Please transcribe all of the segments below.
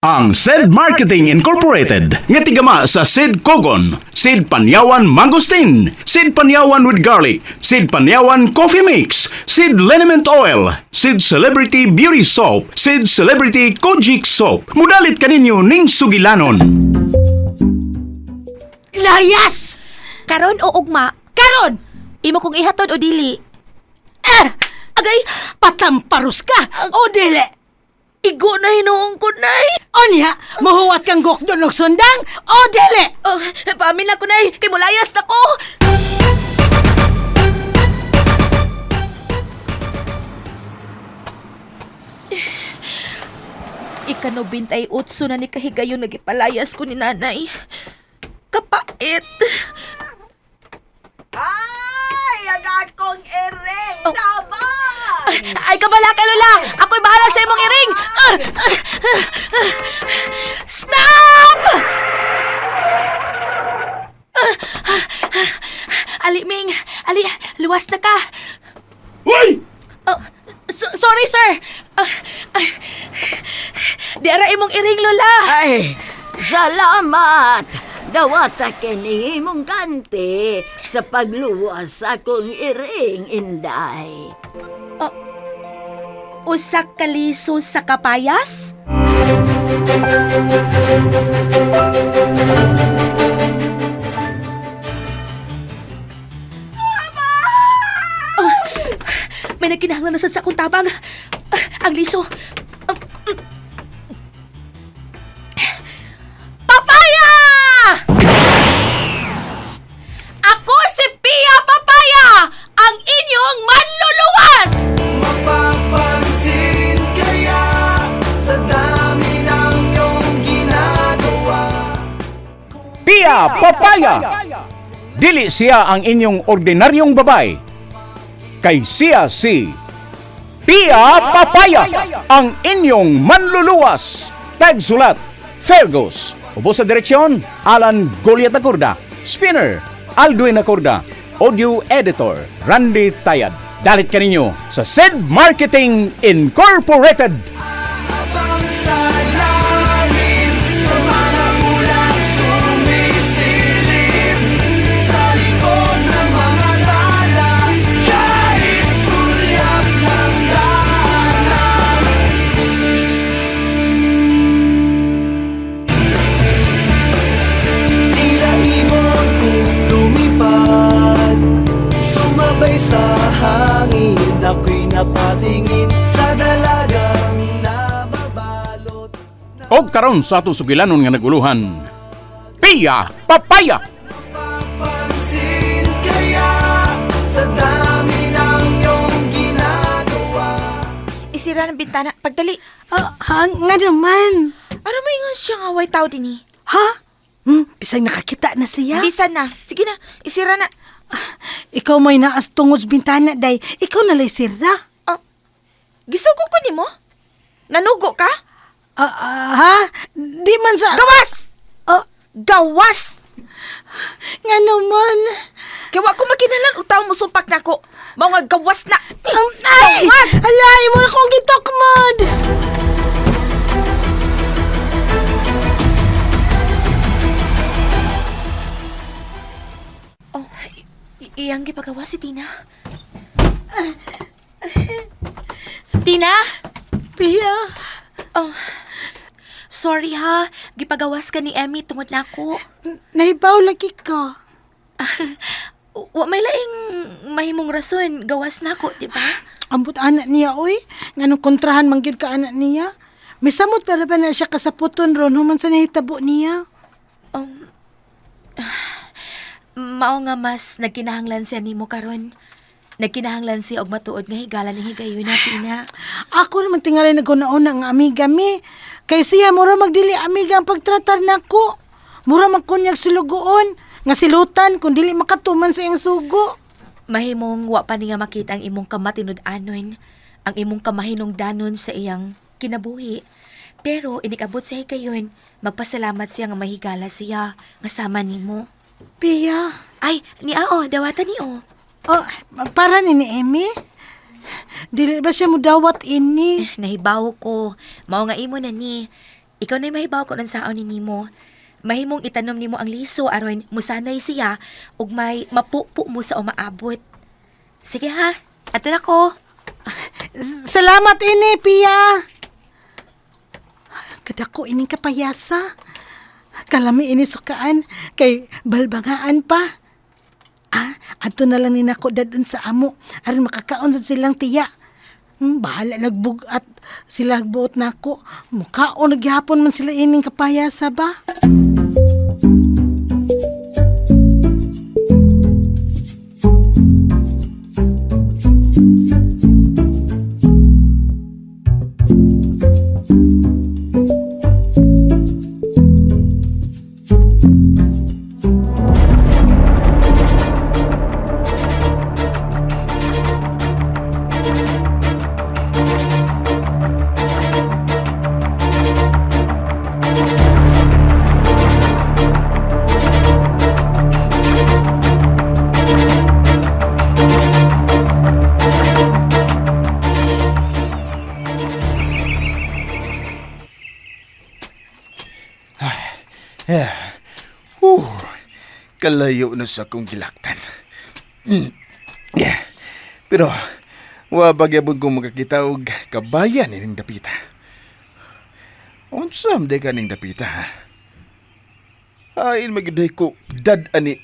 Ang SED Marketing Incorporated nga tigama sa SED Kogon, SED Panyawan Mangosteen, SED Panyawan with Garlic, SED Panyawan Coffee Mix, SED Liniment Oil, SED Celebrity Beauty Soap, SED Celebrity Kojic Soap. Mudalit kaninyo ning sugilanon. Layas! Karon o ugma? Karon! Imo kong ihatod o dili? Agay, patamparus ka! O dili! Igo na hinuong ko, nay. Onya, mahuwat kang gokdon og sundang! O dili! Oh, pamilya ko, nay. Kay mulayas na ko. Ikano 28 na ni kahigayon nagipalayas ko ni nanay. Kapait. Ay, ang akong ereng! Oh. Tama! Ay, kabala ka, Lola! Ako'y bahala sa imong iring! Stop! Ali, Ming! Ali, luwas na ka! Uy! Sorry, sir! Di ara imong iring, Lola! Ay, salamat! Dawata kini mong ganti sa pagluwas akong iring, Inday. Usak kaliso sa kapayas? May nagkinahanglan na sa akong tabang. Ang liso. Papaya! Ako si Pia Papaya, ang inyong manluluwas! Mapapansin kaya sa dami ng iyong ginagawa. Pia Papaya! Dili siya ang inyong ordinaryong babay. Kay siya si Pia Papaya, ang inyong manluluwas. Tagsulat, Fergus. Ubo sa direksyon, Alan Goliat Acorda. Spinner, Aldwin Acorda. Audio Editor, Randy Tayad. Dalit kaninyo sa SED Marketing Incorporated. Abang sa langit, sa mga bulan sumisilip, sa likod ng mga tala, kahit sulyap ng daanan. Tila ibon kong lumipad, sumabay sa hangin, ako'y napatingin sa dalagang nababalot. O karon sa ato sugilanon nga naguluhan, Pia Papaya! Papansin kaya sa dami ng iyong ginagawa. Isira ng bintana. Pagdali. Nga naman. Ano mo ingon siya nga way tao din eh? Ha? Bisang nakakita na siya. Bisan na. Sige na. Isira na. Ikaw may naas tungod sa bintana, day. Ikaw nalay sira. Gisugo ko ni mo? Nanugo ka? Ha? Di man sa... Gawas! Gawas? Nga naman. Kaya ko magkinalan utaw mo sumpak na ko. Mga gawas na. Ay! Gawas! Alay mo na kong gitakmad. Oh, iyang gipagawa si Tina. Tina? Pia. Oh, sorry ha. Gipagawas ka ni Emmy tungod na ako. Nahibaw lagi ka. Wa may laing mahimong rason. Gawas na ako, di ba? Ambot anak niya, oy. Nganong kontrahan mangyud ka anak niya. May samot para ba na siya kasaputon ron human sa nahitabo niya. Mao nga mas nagkinahanglan siya nimo karon. Nagkinahanglan siya og matuod nga higalan ni higayon na Tina. Ako naman tingali naguna-una nga amiga mi. Kay siya, mura magdili amiga ang pagtratar nako. Mura magkunyag sulugoon. Nga silutan kung dili makatuman sa iyang sugo. Mahimong wa pa ni nga makita ang imong kamatinud-anon, ang imong kamahinungdanon sa iyang kinabuhi. Pero inikabot sa higayon, magpasalamat siya nga mahigala siya nga sama nimo. Pia. Ay, ni Ao, dawatan ni O. Oh, para ni Emmy? Dili ba siya mo dawat ini? Nahibaw ko. Mao nga imo na ni. Ikaw na'y mahibaw ko ng saon ni Nimo. Mahimong itanom nimo ang liso aron musanay siya ug may mapupo mo sa umaabot. Sige ha, ato na ko. Salamat ini, Pia. Kadako ining kapayasa. Kalami ini sukaan kay balbangaan pa. Ato na lang ni nako dadun sa amo aron makakaon sa silang tiya. Bahala nagbugat sila buot nako. Mukaon nagyapon man sila ining kapayasa ba? Kalayo na sa akong gilaktan. Pero, wabagyabon kong magkakita og kabayan ining dapita. Unsam de kaning dapita, ha? Ain magiday ko dad ani.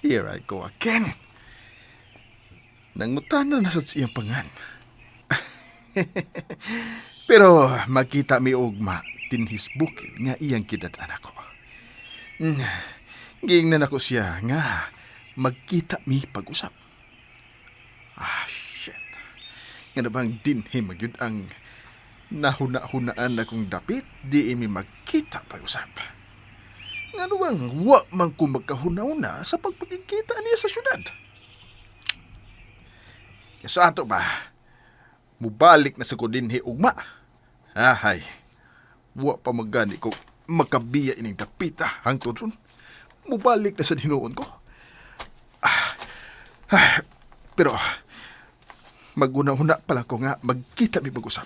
Here I go again. Nangutana na sa siyang pangan. Pero makita mi ugma tinhis bukid nga iyang kidatan ako. Giingnan ako siya nga magkita mi pag-usap. Shit. Nga na bang dinhi magyud ang nahuna-hunaan akong dapit di mi magkita pag-usap. Nga na bang wa man ko magkahunaw-na sa pagpagkita niya sa syudad. Sa ato ba, mubalik na sa ko dinhi ugma. Hay. Wa pa magani ko makabiya ining dapita hangtod ron. Mubalik na sa dinuon ko. Pero maguna-huna pala ko nga magkita mi pag-usap.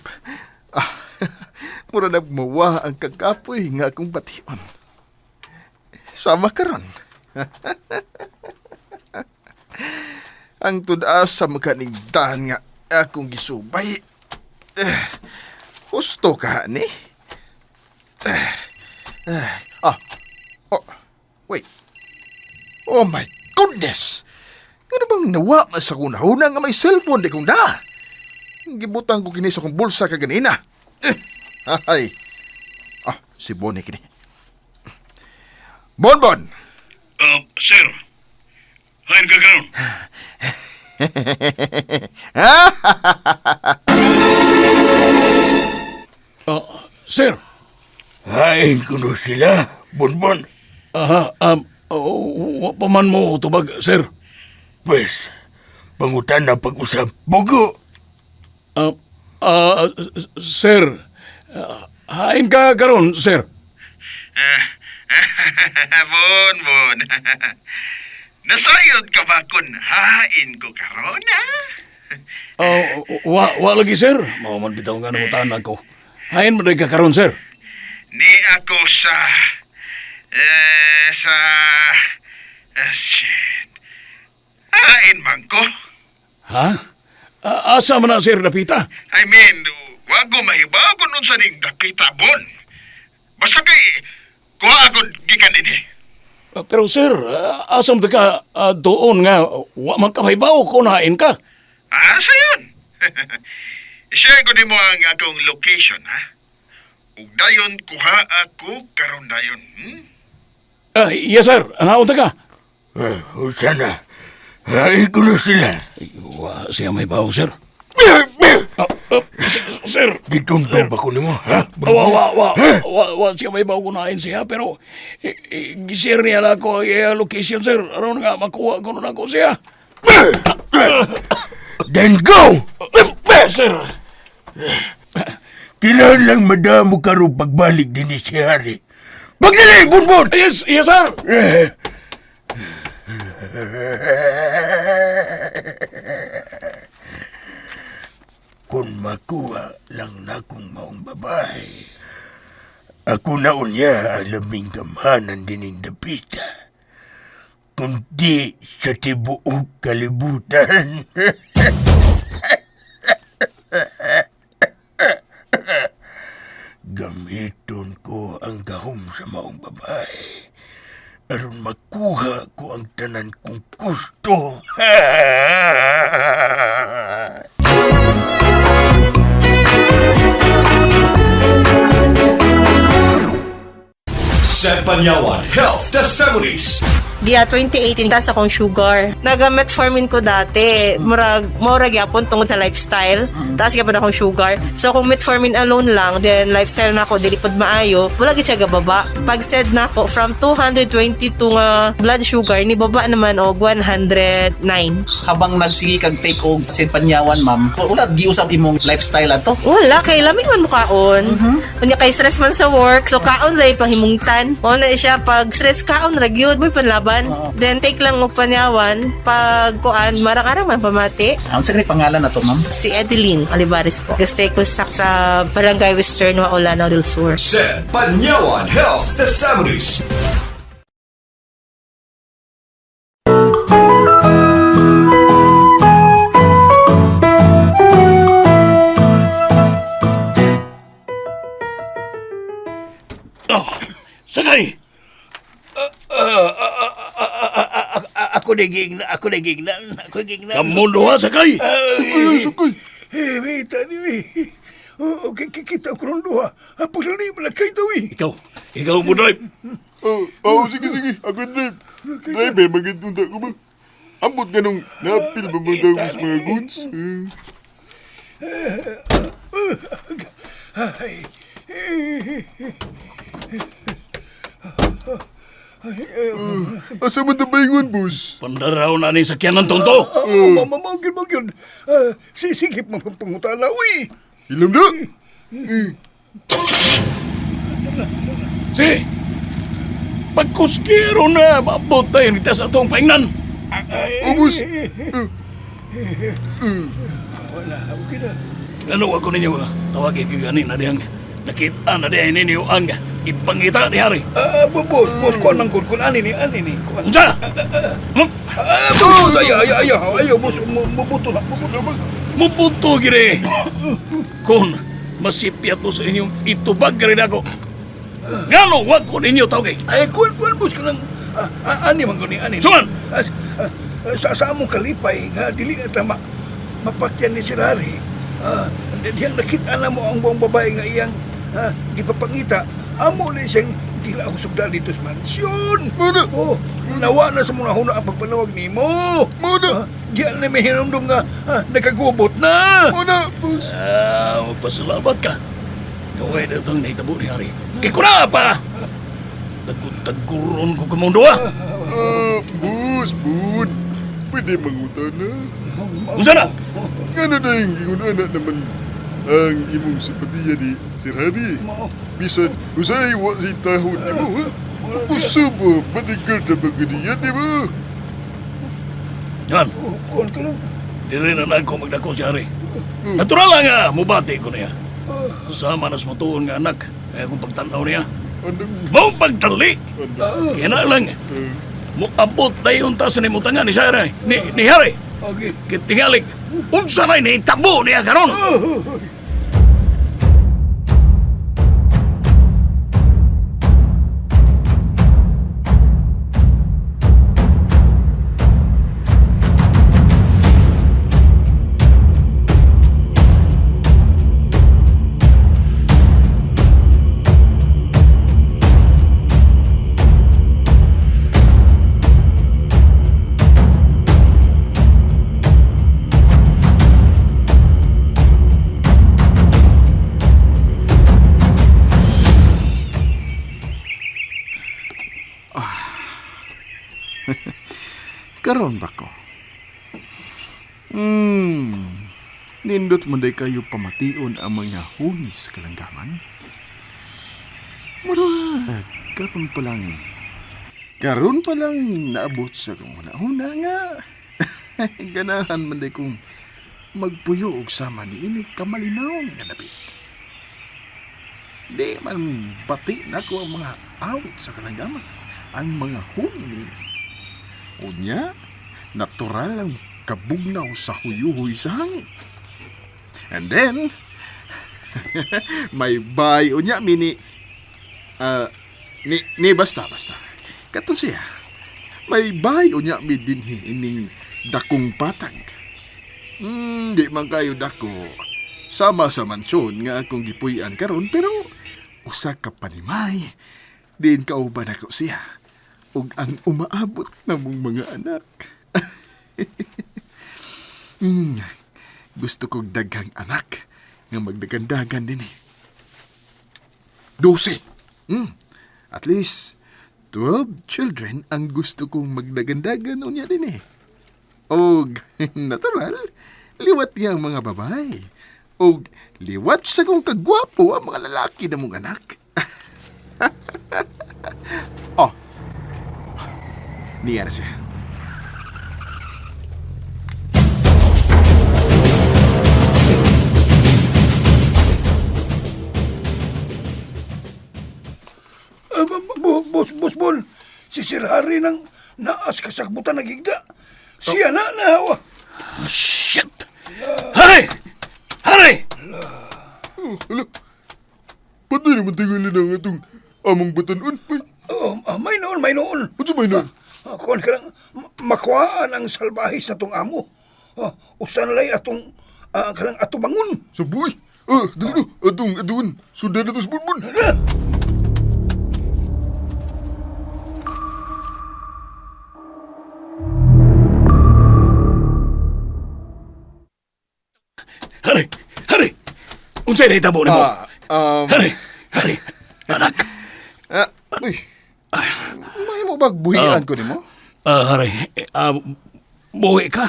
Mura nagmawa ang kagapoy nga akong bation. Sama ka ron. Ang tudas sa makanigdahan nga akong gisubay. Gusto ka ni? Wait. Oh my goodness! Ano bang nawa man sa kunahuna nga may cellphone di kong da? Gibutang ko kini sa kong bulsa kaganina. Ay. Si Bonnie kini. Bonbon! Sir. Hain ka karon. Sir. Hain ko na sila, Bonbon. Paman mo tubag, sir. Pues, pangutan na pag-usap. Bogo! Sir. Hain ka karon, sir. Bonbon. Nasayod ka ba kung hain ko karon, ha? Wa lagi, sir. Mauman bitaw nga nangutaan ako. Hain mo rin ka karon, sir. Ni ako shit. Hain man ko. Ha? Asa man na, sir, napita? I mean, wag ko mahibaw kung nun sa ning dapita, Bon. Basta kay, kuha ako gikan din eh. Pero, sir, asam ka doon nga, wa man ka mahibaw kung hain ka. Asa yun? I-share ko din mo ang akong location, ha? Ug dayon kuha ako karon dayon. Yes, sir. Anaon ka? Sana, hain ko na sila. Wa siya mahibaw, sir. Sir. Gitunto ba ko nimo, ha? Wa siya mahibaw kung hain siya, pero gisir niya na ako ang location, sir. Aron nga makuha ko na ako siya. Then go! Sir. Kailangan lang madamo karon pagbalik din ni si Hari. Pagdali, Bonbon! Yes, sir. kung makuha lang na kong maong babae. Ako na unya ang labing gamhanan din ng dapita. Kundi sa tibuok kalibutan. Gamiton ko ang gahom sa maong babae. Aron makuha ko ang tanan kong gusto. Sa Panyawan Health Testimonies. Dia 2018 tas akong sugar. Naga-metformin ko dati. Murag yapon tungod sa lifestyle. Taas gyapon akong sugar. So kung metformin alone lang, then lifestyle na ako dili pod maayo, wala gid siya gababa. Pag said na ako from 222 nga blood sugar ni baba naman og 109. Habang nagsige kag take og Sid Panyawan, ma'am, wala giusab imong lifestyle ato. Wala kay lamig man mo kaon. Unya kay stress man sa work, so kaon lay pahimungtan. Mo na siya pag stress kaon ra gyud mo panlaban. Then take lang og Panyawan pag kuan marang-arang man pamati. Ang sa pangalan na to, ma'am? Si Edeline Olivares po. Gastay ko sa Barangay Western Waolano del Sur. Sa Panyawan Health Testimonies. Sakay! Ako nagignan. Kamu doha, sakay! Wait, okay, kita ko nung duha. Pagdali mo na kayo daw Ikaw mo drive. Sige. Ako drive. Driver, magandang ko ba? Ambot nga nung napil ba mga mga goods? Asa man na ba yung boss? Pandaraw na ni sakyan ng tonto. Magyud. Sisigip mo kang pangutala, uy. Ilam na? Si! Pagkuskiro na, maabot tayo ni sa atong paingnan. Boss. Wala, okay na. Ano ako ninyo, tawagin ko ganin na diyang nakita na diyan ninyo ang ipangita ni Hari. Boss, kuan man kun ani ni. Kuan. Unsa? Boss, ayaw, boss, mubuto na. Mubuto gire. Kung masipyat mo sa inyong itubag rin ako. Ngano, wag ko ninyo tawagin. Ay, kuan, boss, kanang ani man guni ani. Suman! Sa among kalipay nga dili na tama mapatyan ni Sir Harry. Diyang nakita na mo ang buong babae nga iyang gipapangita. Amo na siyang dila husog dali dito sa mansyon. Mana? Oh, nawa na sa mga huna ang pagpanawag ni mo. Mana? Diyan na may hinumdum nga nakagubot na. Mana, boss? Magpasalamat ka. Gawin na itong naitabo ni Hari. Kaya ko na pa! Tagkuron ko kumundo Boss, bud. Pwede mangutan na. Unsa na? Nga na yung gingon anak naman ang imong simpatiya ni Sir Harry. Bisan, usay wa si tahon ni mo, ha? Usa ba? Manigar na magadiyan ni mo? Yan, Kuan ka lang. di rin na ako magdako si Hari. Natural lang nga, mubati ko niya. Sama na sa matuon nga anak. Kaya kung pagtanaw niya, Anong, mong pagtali. Kaya na lang, uh, muabot na yung taas ni mutangan ni Sarah, ni Hari. Okay. Kitingalik, unsa na naitabo niya karon. karon ba ko? Nindot man day kayo pamation ang mga hunis kalanggaman? Murag, karon pa lang naabot sa kong huna-huna nga. Ganahan man day kong magpuyo og sama ni ini kamalinaw nga nabit. Di man bati na ko ang mga awit sa kalanggaman, ang mga huni ni. Unya, natural ang kabugnaw sa huyuhoy sa hangin. And then, may bayo niya, ni basta. Kato siya, may bayo niya, dinhi ining dakong patag. Di man kayo dako, sama sa mansyon nga akong gipuy-an karon, pero usa ka panimay, din kauban ako siya, ug ang umaabot na mong mga anak. Gusto kong daghang anak nga magdagandagan din eh. 12. At least 12 children ang gusto kong magdagandagan unya din eh. Og natural, liwat niya ang mga babae. Og liwat sa kong kagwapo ang mga lalaki na mong anak. Oh, niya na siya. Boss Bon, si Sir Harry nang naas kasakbutan ng gigda. Siya na nahawa. Shit! Harry! Harry! Hala, pati naman tingalin ang itong among batanon. May noon. Ano may na? Kuhan ka lang, makuhaan ang salbahis na tong amo. Usan lay atong kalang atubangon. Sabuy! Dali no, atong sundan na ito sa bunbun. Harry! Unsay na hitabo nimo? Harry! Anak! Uy, may mo bagbuhian ko ni mo? Harry, buhi ka?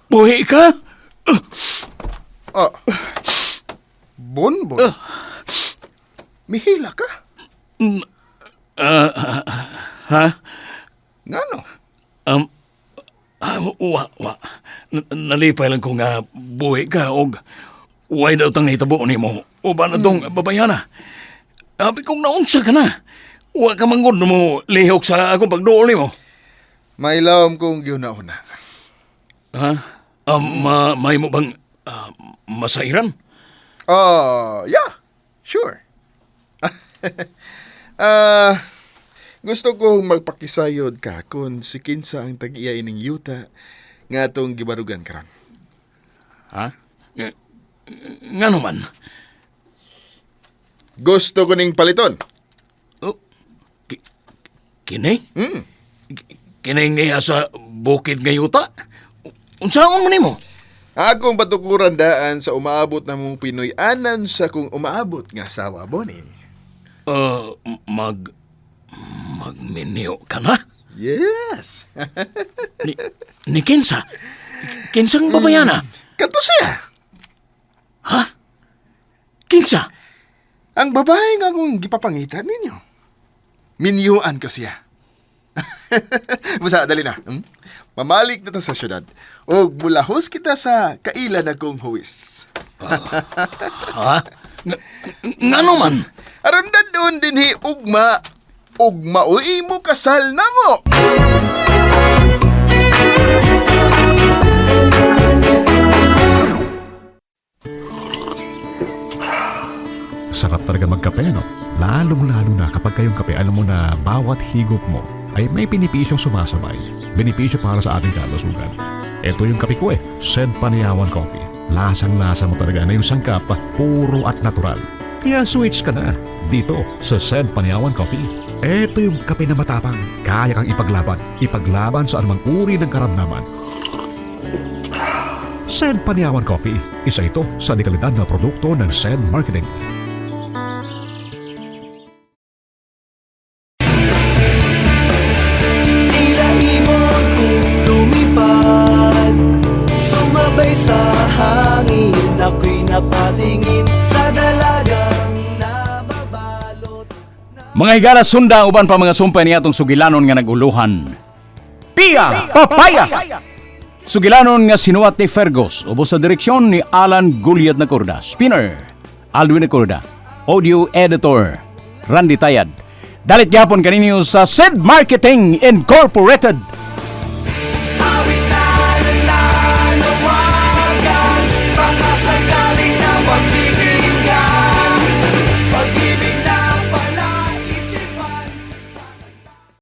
Buhi ka? Bonbon? Mihila ka? Ha? Ngano? Nalipay lang ko nga buhi ka og way daw tang hitabo nimo. O ba na tong babayana? Abi kong naunsa ka na. Wa ka manggod mo lihok sa akong pagduol nimo. May lawom kong giuna-una. Ha? May mo bang masairan? Yeah, sure. Gusto kong magpakisayod ka kung si kinsa ang tag-iya ining yuta nga itong gibarugan karan. Ha? Nga naman? Gusto ko ning paliton. Kini? Kini nga sa bukid nga yuta? Unsaon mo nimo? Akong patukuran daan sa umaabot na mong Pinoy-anan sa kung umaabot nga sawa boni. Magminyo ka na? Yes. Ni kinsa? Kinsang babayana? Kato siya. Ha? Kinsa? Ang babae nga akong gipapangitan ninyo. Minyuan ko siya. Musa, dali na. Mamalik na ta sa syudad. O bulahos kita sa kailan akong huwis. Ha? Nga naman? Aron na doon din ugma. Ugma o imo kasal na mo. Sarap talaga magkape, no? Lalong-lalo na kapag kayong kape, alam mo na bawat higop mo ay may benepisyong sumasabay. Benepisyo para sa ating kalusugan. Ito yung kape ko Sed Panyawan Coffee. Lasang-lasa mo talaga na yung sangkap, puro at natural. Kaya switch ka na dito sa Sed Panyawan Coffee. Ito yung kape na matapang, kaya kang ipaglaban sa anumang uri ng karamdaman. Sed Panyawan Coffee, isa ito sa dekalidad na produkto ng Sed Marketing. Tila ibon kong lumipad, sumabay sa hangin, ako'y napatingin sa dalagang nababalot. Mga higala sunda uban pa mga sumpay niya itong sugilanon nga naguluhan. Pia! Papaya! Sugilanon nga sinuwat ni Fergus ubos sa direksyon ni Alan Gulyad Nacorda. Spinner, Alwin Nacorda. Audio Editor, Randy Tayad. Dalit yapon kaninyo sa Sid Marketing Incorporated.